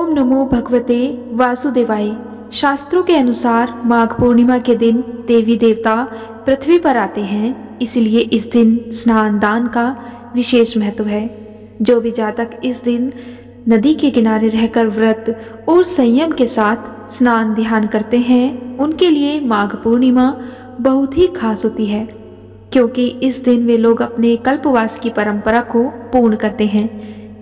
ओम नमो भगवते वासुदेवाय। शास्त्रों के अनुसार माघ पूर्णिमा के दिन देवी देवता पृथ्वी पर आते हैं, इसलिए इस दिन स्नान दान का विशेष महत्व है। जो भी जातक इस दिन नदी के किनारे रहकर व्रत और संयम के साथ स्नान ध्यान करते हैं, उनके लिए माघ पूर्णिमा बहुत ही खास होती है, क्योंकि इस दिन वे लोग अपने कल्पवास की परंपरा को पूर्ण करते हैं।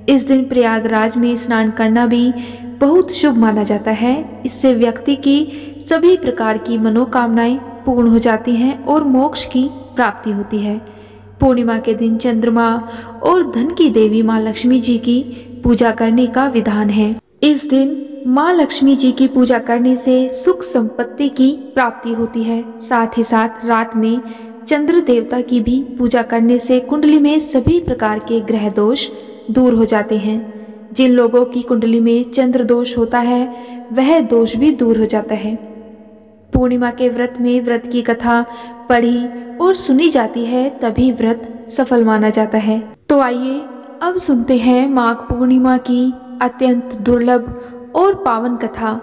इस दिन प्रयागराज में स्नान करना भी बहुत शुभ माना जाता है। इससे व्यक्ति की सभी प्रकार की मनोकामनाएं पूर्ण हो जाती हैं और मोक्ष की प्राप्ति होती है। पूर्णिमा के दिन चंद्रमा और धन की देवी माँ लक्ष्मी जी की पूजा करने का विधान है। इस दिन माँ लक्ष्मी जी की पूजा करने से सुख संपत्ति की प्राप्ति होती है। साथ ही साथ रात में चंद्र देवता की भी पूजा करने से कुंडली में सभी प्रकार के ग्रह दोष दूर हो जाते हैं। जिन लोगों की कुंडली में चंद्र दोष होता है, वह दोष भी दूर हो जाता है। पूर्णिमा के व्रत में व्रत की कथा पढ़ी और सुनी जाती है, तभी व्रत सफल माना जाता है। तो आइए अब सुनते हैं माघ पूर्णिमा की अत्यंत दुर्लभ और पावन कथा।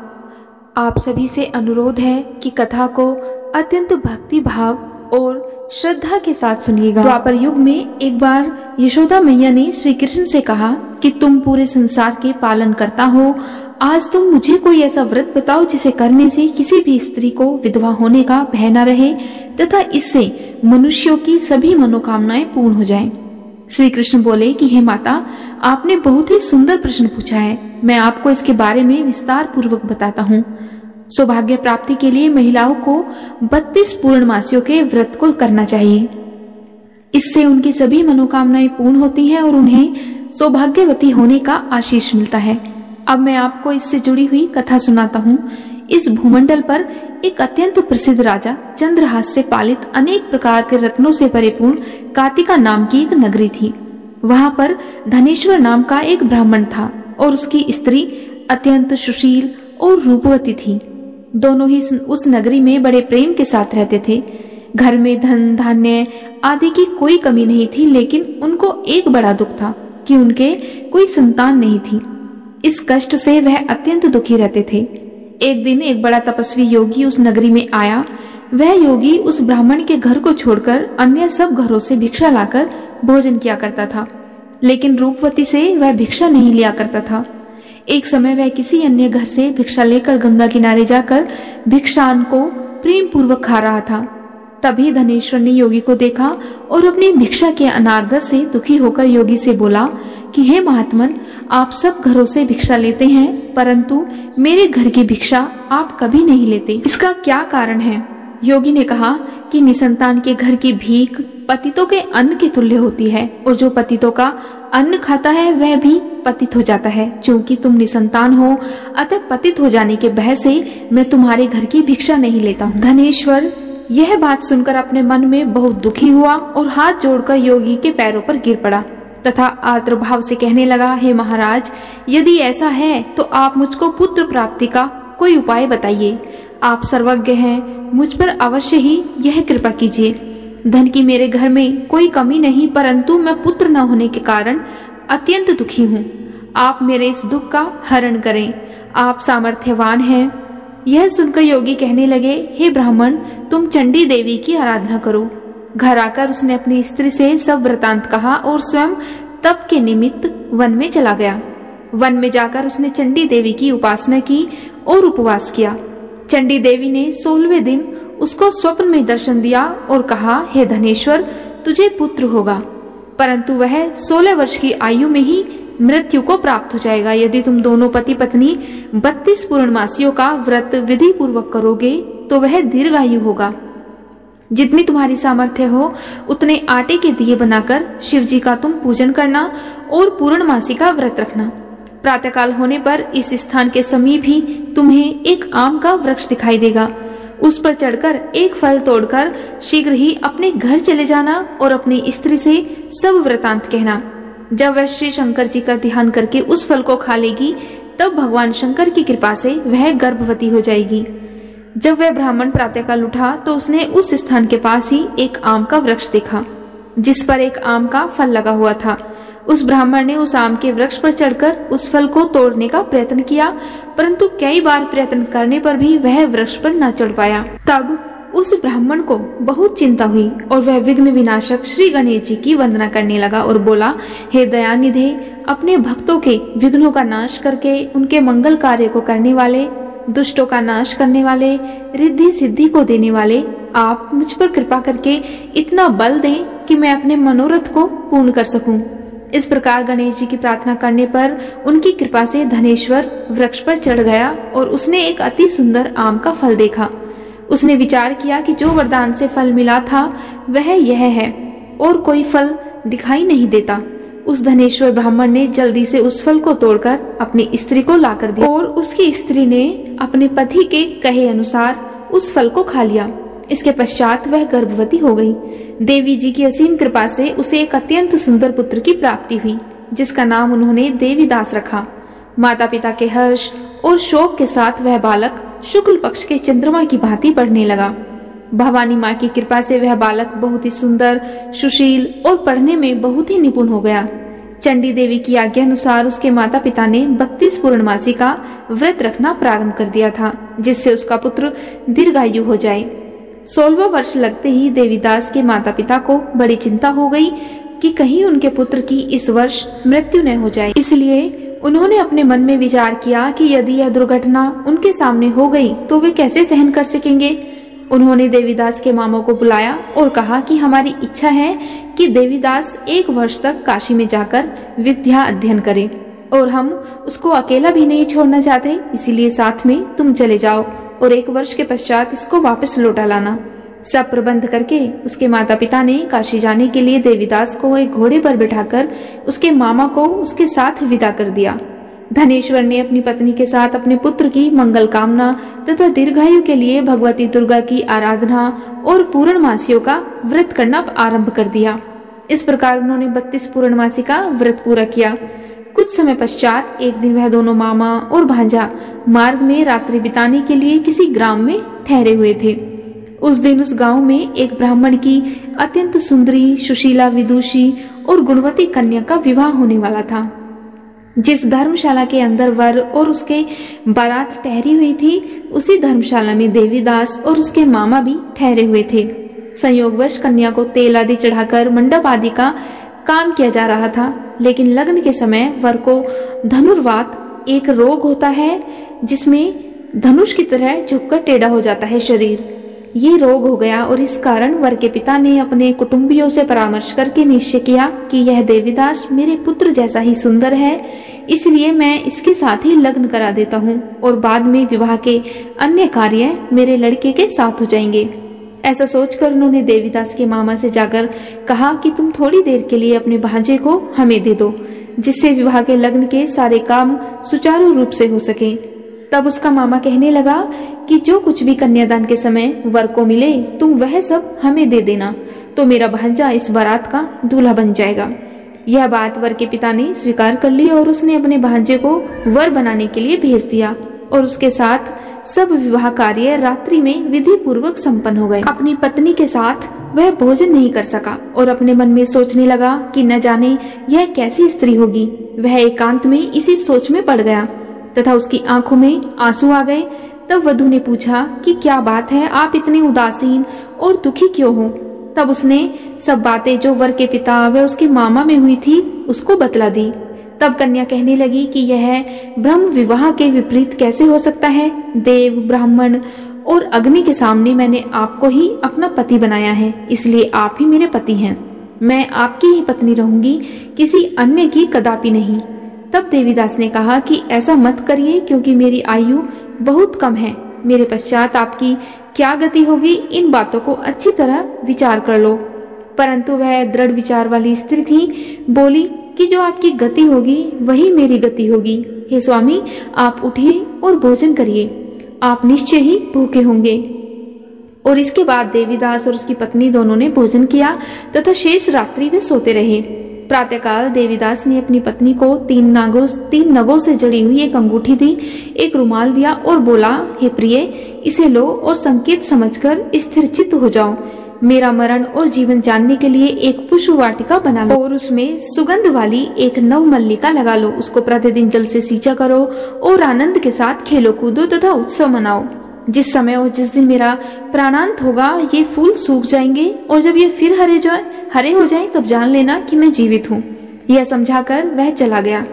आप सभी से अनुरोध है कि कथा को अत्यंत भक्ति भाव और श्रद्धा के साथ सुनिएगा। द्वापर युग में एक बार यशोदा मैया ने श्री कृष्ण से कहा कि तुम पूरे संसार के पालन करता हो, आज तुम मुझे कोई ऐसा व्रत बताओ जिसे करने से किसी भी स्त्री को विधवा होने का भय न रहे तथा इससे मनुष्यों की सभी मनोकामनाएं पूर्ण हो जाएं। श्री कृष्ण बोले कि हे माता, आपने बहुत ही सुंदर प्रश्न पूछा है। मैं आपको इसके बारे में विस्तार पूर्वक बताता हूँ। सौभाग्य प्राप्ति के लिए महिलाओं को 32 पूर्णमासियों के व्रत को करना चाहिए। इससे उनकी सभी मनोकामनाएं पूर्ण होती हैं और उन्हें सौभाग्यवती होने का आशीष मिलता है। अब मैं आपको इससे जुड़ी हुई कथा सुनाता हूँ। इस भूमंडल पर एक अत्यंत प्रसिद्ध राजा चंद्रहास से पालित अनेक प्रकार के रत्नों से परिपूर्ण कातिका नाम की एक नगरी थी। वहां पर धनेश्वर नाम का एक ब्राह्मण था और उसकी स्त्री अत्यंत सुशील और रूपवती थी। दोनों ही उस नगरी में बड़े प्रेम के साथ रहते थे। घर में धन धान्य आदि की कोई कमी नहीं थी, लेकिन उनको एक बड़ा दुख था कि उनके कोई संतान नहीं थी। इस कष्ट से वह अत्यंत दुखी रहते थे। एक दिन एक बड़ा तपस्वी योगी उस नगरी में आया। वह योगी उस ब्राह्मण के घर को छोड़कर अन्य सब घरों से भिक्षा लाकर भोजन किया करता था, लेकिन रूपवती से वह भिक्षा नहीं लिया करता था। एक समय वह किसी अन्य घर से भिक्षा लेकर गंगा किनारे जाकर भिक्षान को प्रेम पूर्वक खा रहा था। तभी धनेश्वर ने योगी को देखा और अपनी भिक्षा के अनादर से दुखी होकर योगी से बोला कि हे महात्मन, आप सब घरों से भिक्षा लेते हैं, परंतु मेरे घर की भिक्षा आप कभी नहीं लेते। इसका क्या कारण है? योगी ने कहा कि निसंतान के घर की भीख पतितों के अन्न के तुल्य होती है, और जो पतितों का अन्न खाता है वह भी पतित हो जाता है। चूंकि तुम निसंतान हो, अतः पतित हो जाने के भय से मैं तुम्हारे घर की भिक्षा नहीं लेता हूँ। धनेश्वर यह बात सुनकर अपने मन में बहुत दुखी हुआ और हाथ जोड़कर योगी के पैरों पर गिर पड़ा तथा आर्द्र भाव से कहने लगा, हे महाराज, यदि ऐसा है तो आप मुझको पुत्र प्राप्ति का कोई उपाय बताइए। आप सर्वज्ञ हैं, मुझ पर अवश्य ही यह कृपा कीजिए। धन की मेरे घर में कोई कमी नहीं, परंतु मैं पुत्र न होने के कारण अत्यंत दुखी हूँ। आप मेरे इस दुख का हरण करें, आप सामर्थ्यवान हैं। यह सुनकर योगी कहने लगे, हे ब्राह्मण, तुम चंडी देवी की आराधना करो। घर आकर उसने अपनी स्त्री से सब वृतांत कहा और स्वयं तप के निमित्त वन में चला गया। वन में जाकर उसने चंडी देवी की उपासना की और उपवास किया। चंडी देवी ने 16वें दिन उसको स्वप्न में दर्शन दिया और कहा, हे धनेश्वर, तुझे पुत्र होगा, परंतु वह 16 वर्ष की आयु में ही मृत्यु को प्राप्त हो जाएगा। यदि तुम दोनों पति पत्नी 32 पूर्णमासियों का व्रत विधि पूर्वक करोगे तो वह दीर्घायु होगा। जितनी तुम्हारी सामर्थ्य हो उतने आटे के दिए बनाकर शिव जी का तुम पूजन करना और पूर्णमासी का व्रत रखना। प्रातःकाल होने पर इस स्थान के समीप ही तुम्हें एक आम का वृक्ष दिखाई देगा। उस पर चढ़कर एक फल तोड़कर शीघ्र ही अपने घर चले जाना और अपनी स्त्री से सब वृतांत कहना। जब वह श्री शंकर जी का ध्यान करके उस फल को खा लेगी, तब भगवान शंकर की कृपा से वह गर्भवती हो जाएगी। जब वह ब्राह्मण प्रातःकाल उठा तो उसने उस स्थान के पास ही एक आम का वृक्ष देखा, जिस पर एक आम का फल लगा हुआ था। उस ब्राह्मण ने उस आम के वृक्ष पर चढ़कर उस फल को तोड़ने का प्रयत्न किया, परंतु कई बार प्रयत्न करने पर भी वह वृक्ष पर न चढ़ पाया। तब उस ब्राह्मण को बहुत चिंता हुई और वह विघ्न विनाशक श्री गणेश जी की वंदना करने लगा और बोला, हे दयानिधे, अपने भक्तों के विघ्नों का नाश करके उनके मंगल कार्य को करने वाले, दुष्टों का नाश करने वाले, रिद्धि सिद्धि को देने वाले, आप मुझ पर कृपा करके इतना बल दें कि मैं अपने मनोरथ को पूर्ण कर सकूं। इस प्रकार गणेश जी की प्रार्थना करने पर उनकी कृपा से धनेश्वर वृक्ष पर चढ़ गया और उसने एक अति सुंदर आम का फल देखा। उसने विचार किया कि जो वरदान से फल मिला था वह यह है और कोई फल दिखाई नहीं देता। उस धनेश्वर ब्राह्मण ने जल्दी से उस फल को तोड़कर अपनी स्त्री को लाकर दिया और उसकी स्त्री ने अपने पति के कहे अनुसार उस फल को खा लिया। इसके पश्चात वह गर्भवती हो गई। देवी जी की असीम कृपा से उसे एक अत्यंत सुंदर पुत्र की प्राप्ति हुई, जिसका नाम उन्होंने देवीदास रखा। माता पिता के हर्ष और शोक के साथ वह बालक शुक्ल पक्ष के चंद्रमा की भांति बढ़ने लगा। भवानी माँ की कृपा से वह बालक बहुत ही सुंदर, सुशील और पढ़ने में बहुत ही निपुण हो गया। चंडी देवी की आज्ञा अनुसार उसके माता पिता ने 32 पूर्णमासी का व्रत रखना प्रारंभ कर दिया था, जिससे उसका पुत्र दीर्घायु हो जाए। 16वां वर्ष लगते ही देवीदास के माता पिता को बड़ी चिंता हो गई कि कहीं उनके पुत्र की इस वर्ष मृत्यु न हो जाए। इसलिए उन्होंने अपने मन में विचार किया कि यदि यह दुर्घटना उनके सामने हो गई तो वे कैसे सहन कर सकेंगे। उन्होंने देवीदास के मामों को बुलाया और कहा कि हमारी इच्छा है कि देवीदास 1 वर्ष तक काशी में जाकर विद्या अध्ययन करे और हम उसको अकेला भी नहीं छोड़ना चाहते, इसीलिए साथ में तुम चले जाओ और 1 वर्ष के पश्चात इसको वापस लौटा लाना। सब प्रबंध करके उसके माता पिता ने काशी जाने के लिए देवीदास को एक घोड़े पर बिठाकर उसके मामा को उसके साथ विदा कर दिया। धनेश्वर ने अपनी पत्नी के साथ अपने पुत्र की मंगल कामना तथा दीर्घायु के लिए भगवती दुर्गा की आराधना और पूर्णमासियों का व्रत करना आरंभ कर दिया। इस प्रकार उन्होंने 32 पूर्णमासी का व्रत पूरा किया। कुछ समय पश्चात एक दिन वह दोनों मामा और भांजा मार्ग में रात्रि बिताने के लिए किसी ग्राम में ठहरे हुए थे। उस दिन उस गांव में एक ब्राह्मण की अत्यंत सुंदरी, सुशीला, विदुषी और गुणवती कन्या का विवाह होने वाला था। जिस धर्मशाला के अंदर वर और उसके बारात ठहरी हुई थी, उसी धर्मशाला में देवीदास और उसके मामा भी ठहरे हुए थे। संयोगवश कन्या को तेल आदि चढ़ाकर मंडप आदि का काम किया जा रहा था, लेकिन लग्न के समय वर को धनुर्वात एक रोग होता है जिसमें धनुष की तरह झुककर टेढ़ा हो जाता है शरीर। ये रोग हो गया और इस कारण वर के पिता ने अपने कुटुंबियों से परामर्श करके निश्चय किया कि यह देवीदास मेरे पुत्र जैसा ही सुंदर है, इसलिए मैं इसके साथ ही लग्न करा देता हूँ और बाद में विवाह के अन्य कार्य मेरे लड़के के साथ हो जाएंगे। ऐसा सोचकर उन्होंने देवीदास के मामा से जाकर कहा कि तुम थोड़ी देर के लिए अपने भांजे को हमें दे दो, जिससे विवाह के लग्न के सारे काम सुचारू रूप से हो सके। तब उसका मामा कहने लगा कि जो कुछ भी कन्यादान के समय वर को मिले तुम वह सब हमें दे देना, तो मेरा भांजा इस बारात का दूल्हा बन जाएगा। यह बात वर के पिता ने स्वीकार कर ली और उसने अपने भांजे को वर बनाने के लिए भेज दिया और उसके साथ सब विवाह कार्य रात्रि में विधि पूर्वक संपन्न हो गए। अपनी पत्नी के साथ वह भोजन नहीं कर सका और अपने मन में सोचने लगा कि न जाने यह कैसी स्त्री होगी। वह एकांत में इसी सोच में पड़ गया तथा उसकी आंखों में आंसू आ गए। तब वधू ने पूछा कि क्या बात है, आप इतने उदासीन और दुखी क्यों हो। तब उसने सब बातें जो वर के पिता व उसके मामा में हुई थी उसको बतला दी। तब कन्या कहने लगी कि यह ब्रह्म विवाह के विपरीत कैसे हो सकता है। देव, ब्राह्मण और अग्नि के सामने मैंने आपको ही अपना पति बनाया है, इसलिए आप ही मेरे पति हैं। मैं आपकी ही पत्नी रहूंगी, किसी अन्य की कदापि नहीं। तब देवीदास ने कहा कि ऐसा मत करिए, क्योंकि मेरी आयु बहुत कम है। मेरे पश्चात आपकी क्या गति होगी, इन बातों को अच्छी तरह विचार कर लो। परंतु वह दृढ़ विचार वाली स्त्री थी, बोली कि जो आपकी गति होगी वही मेरी गति होगी। हे स्वामी, आप उठिए और भोजन करिए, आप निश्चय ही भूखे होंगे। और इसके बाद देवीदास और उसकी पत्नी दोनों ने भोजन किया तथा शेष रात्रि वे सोते रहे। प्रातःकाल देवीदास ने अपनी पत्नी को 3 नगों से जड़ी हुई एक अंगूठी दी, एक रुमाल दिया और बोला, हे प्रिय, इसे लो और संकेत समझकर स्थिर चित्त हो जाओ। मेरा मरण और जीवन जानने के लिए एक पुष्प वाटिका बना लो और उसमें सुगंध वाली एक नव मल्लिका लगा लो। उसको प्रतिदिन जल से सींचा करो और आनंद के साथ खेलो कूदो तथा उत्सव मनाओ। जिस समय और जिस दिन मेरा प्राणांत होगा ये फूल सूख जाएंगे और जब ये फिर हरे हो जाएं तब जान लेना कि मैं जीवित हूँ। यह समझाकर वह चला गया।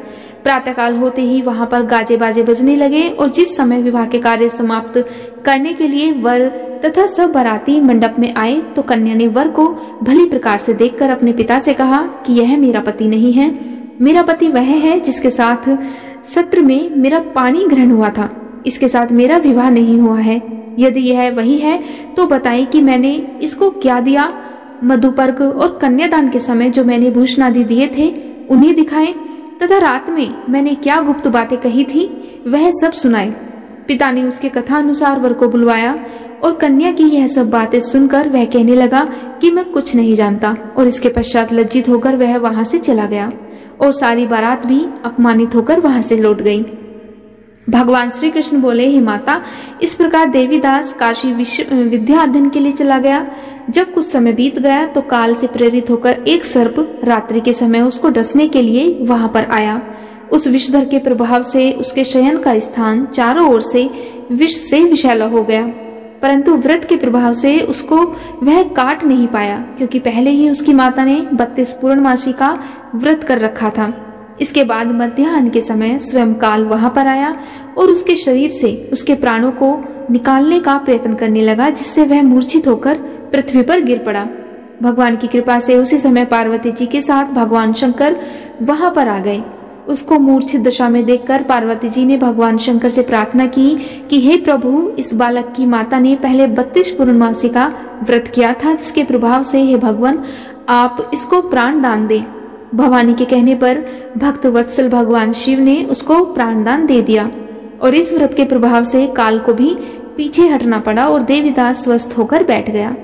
प्रातःकाल होते ही वहां पर गाजे बाजे बजने लगे और जिस समय विवाह के कार्य समाप्त करने के लिए वर तथा सब बाराती मंडप में आए तो कन्या ने वर को भली प्रकार से देखकर अपने पिता से कहा कि यह मेरा पति नहीं है, मेरा पति वह है जिसके साथ सत्र में मेरा पानी ग्रहण हुआ था, इसके साथ मेरा विवाह नहीं हुआ है। यदि यह वही है तो बताइए कि मैंने इसको क्या दिया। मधुपर्क और कन्यादान के समय जो मैंने भूषणादि दिए थे उन्हें दिखाए तथा रात में मैंने क्या गुप्त बातें कही थी वह सब सुनाए। पिता ने उसके कथा अनुसार वर को बुलवाया और कन्या की यह सब बातें सुनकर वह कहने लगा कि मैं कुछ नहीं जानता और इसके पश्चात लज्जित होकर वह वहां से चला गया और सारी बारात भी अपमानित होकर वहां से लौट गई। भगवान श्री कृष्ण बोले, हे माता, इस प्रकार देवीदास काशी विद्या अध्ययन के लिए चला गया। जब कुछ समय बीत गया तो काल से प्रेरित होकर एक सर्प रात्रि के समय उसको डसने के लिए वहां पर आया। उस विषधर के प्रभाव से उसके शयन का स्थान चारों ओर से विष से विषैला हो गया, परंतु व्रत के प्रभाव से उसको वह काट नहीं पाया, क्योंकि पहले ही उसकी माता ने 32 पूर्णमासी का व्रत कर रखा था। इसके बाद मध्याह्न के समय स्वयं काल वहां पर आया और उसके शरीर से उसके प्राणों को निकालने का प्रयत्न करने लगा, जिससे वह मूर्छित होकर पृथ्वी पर गिर पड़ा। भगवान की कृपा से उसी समय पार्वती जी के साथ भगवान शंकर वहां पर आ गए। उसको मूर्छित दशा में देखकर पार्वती जी ने भगवान शंकर से प्रार्थना की कि हे प्रभु, इस बालक की माता ने पहले 32 पूर्णमासी का व्रत किया था, जिसके प्रभाव से हे भगवान आप इसको प्राण दान दें। भवानी के कहने पर भक्त वत्सल भगवान शिव ने उसको प्राण दान दे दिया और इस व्रत के प्रभाव से काल को भी पीछे हटना पड़ा और देवीदास स्वस्थ होकर बैठ गया।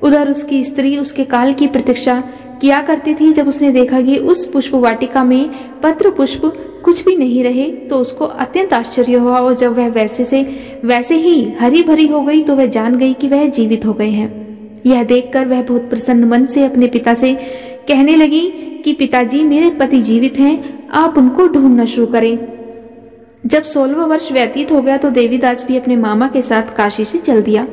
उधर उसकी स्त्री उसके काल की प्रतीक्षा किया करती थी। जब उसने देखा कि उस पुष्प वाटिका में पत्र पुष्प कुछ भी नहीं रहे तो उसको अत्यंत आश्चर्य हुआ और जब वह वैसे ही हरी भरी हो गई तो वह जान गई कि वह जीवित हो गए हैं। यह देखकर वह बहुत प्रसन्न मन से अपने पिता से कहने लगी कि पिताजी, मेरे पति जीवित हैं, आप उनको ढूंढना शुरू करें। जब 16वां वर्ष व्यतीत हो गया तो देवीदास भी अपने मामा के साथ काशी से चल दिया।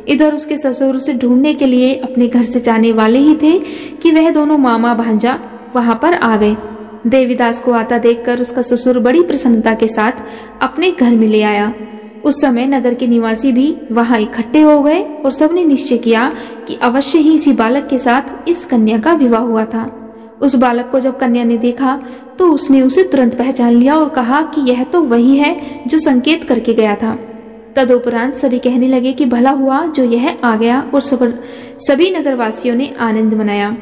इधर उसके ससुर उसे ढूंढने के लिए अपने घर से जाने वाले ही थे कि वह दोनों मामा भांजा वहां पर आ गए। देवीदास को आता देखकर उसका ससुर बड़ी प्रसन्नता के साथ अपने घर में ले आया। उस समय नगर के निवासी भी वहां इकट्ठे हो गए और सबने निश्चय किया कि अवश्य ही इसी बालक के साथ इस कन्या का विवाह हुआ था। उस बालक को जब कन्या ने देखा तो उसने उसे तुरंत पहचान लिया और कहा कि यह तो वही है जो संकेत करके गया था। तदुपरांत सभी कहने लगे कि भला हुआ जो यह आ गया और सभी नगरवासियों ने आनंद मनाया।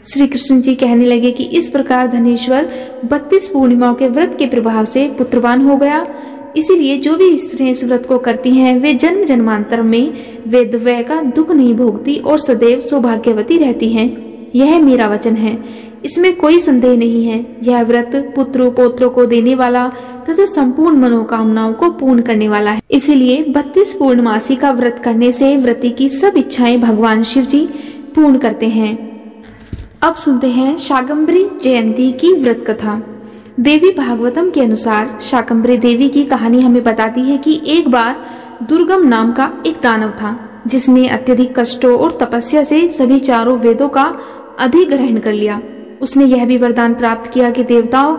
श्री कृष्ण जी कहने लगे कि इस प्रकार धनेश्वर 32 पूर्णिमाओं के व्रत के प्रभाव से पुत्रवान हो गया। इसीलिए जो भी स्त्रियां इस व्रत को करती हैं वे जन्म जन्मांतर में वेदव्य का दुख नहीं भोगती और सदैव सौभाग्यवती रहती हैं। यह मेरा वचन है, इसमें कोई संदेह नहीं है। यह व्रत पुत्र पौत्रों को देने वाला तथा संपूर्ण मनोकामनाओं को पूर्ण करने वाला है। इसीलिए 32 पूर्णमासी का व्रत करने से व्रती की सब इच्छाएं भगवान शिव जी पूर्ण करते हैं। अब सुनते हैं शाकंभरी जयंती की व्रत कथा। देवी भागवतम के अनुसार शाकंभरी देवी की कहानी हमें बताती है कि एक बार दुर्गम नाम का एक दानव था, जिसने अत्यधिक कष्टों और तपस्या से सभी चारों वेदों का अधिग्रहण कर लिया। उसने यह भी वरदान प्राप्त किया कि देवताओं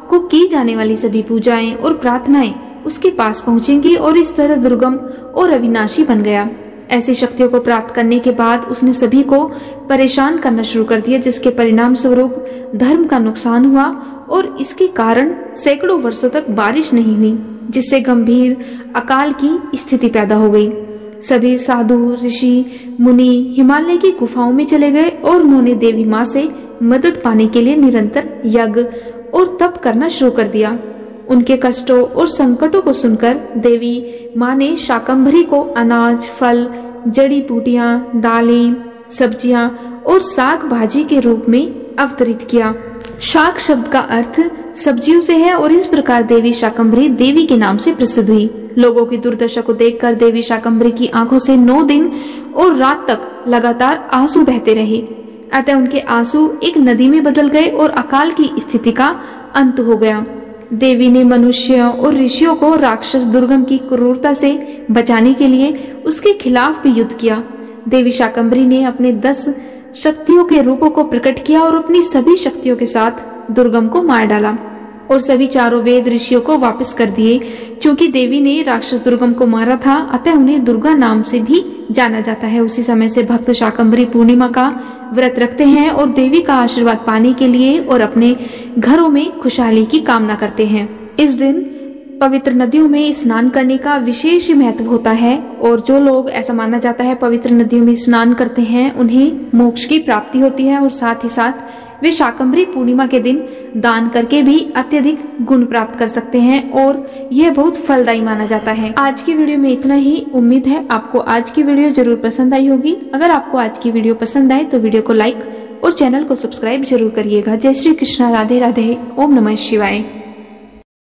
को की जाने वाली सभी पूजाएं और प्रार्थनाएं उसके पास पहुंचेंगी और इस तरह दुर्गम और अविनाशी बन गया। ऐसी शक्तियों को प्राप्त करने के बाद उसने सभी को परेशान करना शुरू कर दिया, जिसके परिणाम स्वरूप धर्म का नुकसान हुआ और इसके कारण सैकड़ों वर्षों तक बारिश नहीं हुई, जिससे गंभीर अकाल की स्थिति पैदा हो गई। सभी साधु ऋषि मुनि हिमालय की गुफाओं में चले गए और उन्होंने देवी माँ से मदद पाने के लिए निरंतर यज्ञ और तप करना शुरू कर दिया। उनके कष्टों और संकटों को सुनकर देवी माँ ने शाकंभरी को अनाज, फल, जड़ी बूटियां, दालें, सब्जियां और साग भाजी के रूप में अवतरित किया। शाक शब्द का अर्थ सब्जियों से है और इस प्रकार देवी शाकंभरी देवी के नाम से प्रसिद्ध हुई। लोगों की दुर्दशा को देखकर देवी शाकंभरी की आंखों से 9 दिन और रात तक लगातार आंसू बहते रहे। अतः उनके आंसू एक नदी में बदल गए और अकाल की स्थिति का अंत हो गया। देवी ने मनुष्यों और ऋषियों को राक्षस दुर्गम की क्रूरता से बचाने के लिए उसके खिलाफ भी युद्ध किया। देवी शाकंभरी ने अपने 10 शक्तियों के रूपों को प्रकट किया और अपनी सभी शक्तियों के साथ दुर्गम को मार डाला और सभी चारों वेद ऋषियों को वापस कर दिए। क्योंकि देवी ने राक्षस दुर्गम को मारा था, अतः उन्हें दुर्गा नाम से भी जाना जाता है। उसी समय से भक्त शाकंभरी पूर्णिमा का व्रत रखते हैं और देवी का आशीर्वाद पाने के लिए और अपने घरों में खुशहाली की कामना करते हैं। इस दिन पवित्र नदियों में स्नान करने का विशेष महत्व होता है और जो लोग, ऐसा माना जाता है, पवित्र नदियों में स्नान करते हैं उन्हें मोक्ष की प्राप्ति होती है और साथ ही साथ वे शाकंभरी पूर्णिमा के दिन दान करके भी अत्यधिक गुण प्राप्त कर सकते हैं और यह बहुत फलदायी माना जाता है। आज की वीडियो में इतना ही। उम्मीद है आपको आज की वीडियो जरूर पसंद आई होगी। अगर आपको आज की वीडियो पसंद आए तो वीडियो को लाइक और चैनल को सब्सक्राइब जरूर करिएगा। जय श्री कृष्णा, राधे राधे, ओम नमः शिवाय।